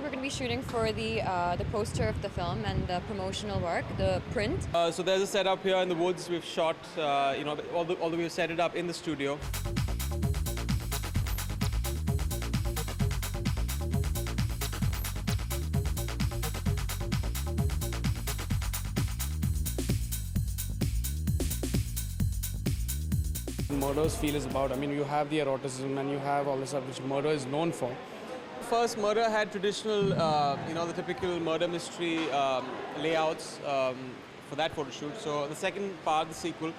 We're going to be shooting for the poster of the film and the promotional work, the print. So there's a setup here in the woods. We've shot, although we've set it up in the studio. Murder's feel is about, you have the eroticism and you have all the stuff which murder is known for. First, Murder had traditional, the typical murder mystery layouts for that photo shoot. So the second part, the sequel,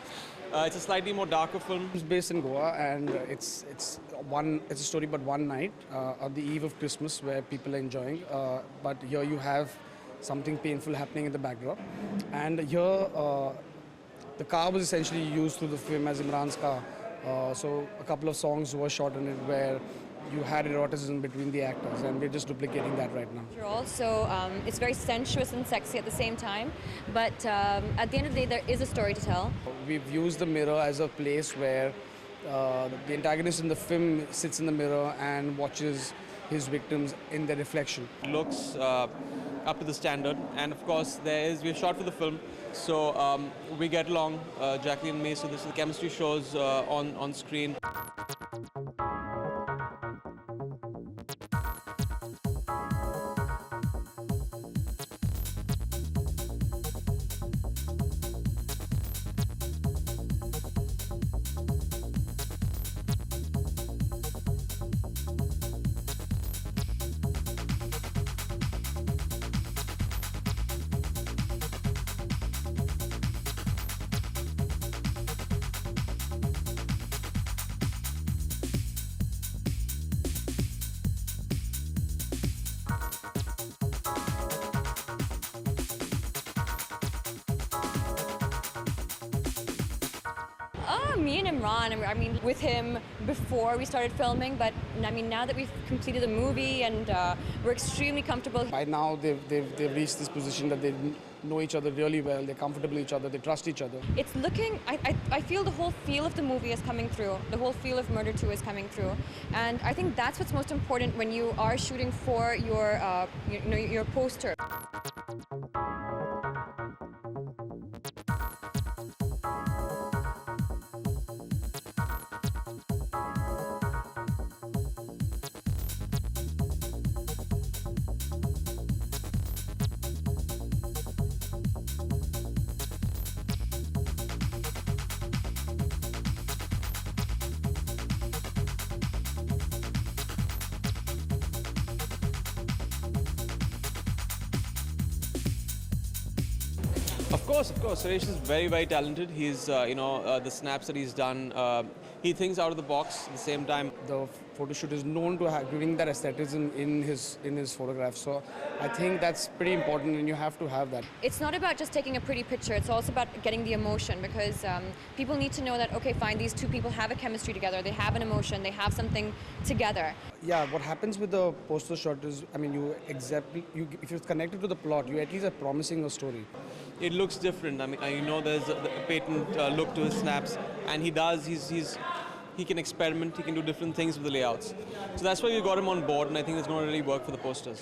it's a slightly more darker film. It's based in Goa, and it's a story about one night on the eve of Christmas where people are enjoying. But here you have something painful happening in the backdrop, and here the car was essentially used through the film as Emraan's car. So a couple of songs were shot in it where you had eroticism between the actors, and we're just duplicating that right now. Also, it's very sensuous and sexy at the same time, but at the end of the day, there is a story to tell. We've used the mirror as a place where the antagonist in the film sits in the mirror and watches his victims in their reflection. It looks up to the standard, and of course we've shot for the film, so we get along, Jacqueline and me, so the chemistry shows on screen. Me and Emraan, with him before we started filming, but now that we've completed the movie and we're extremely comfortable. By now they've reached this position that they know each other really well, they're comfortable with each other, they trust each other. It's looking, I feel the whole feel of the movie is coming through, the whole feel of Murder 2 is coming through. And I think that's what's most important when you are shooting for your poster. Of course. Suresh is very, very talented. He's, the snaps that he's done, he thinks out of the box at the same time. The photo shoot is known to bring that aestheticism in his photographs. So I think that's pretty important, and you have to have that. It's not about just taking a pretty picture. It's also about getting the emotion, because people need to know that, okay, fine, these two people have a chemistry together. They have an emotion. They have something together. Yeah, what happens with the poster shot is, if it's connected to the plot, you at least are promising a story. It looks different. There's a patent look to his snaps, and he can experiment, he can do different things with the layouts. So that's why we got him on board, and I think it's going to really work for the posters.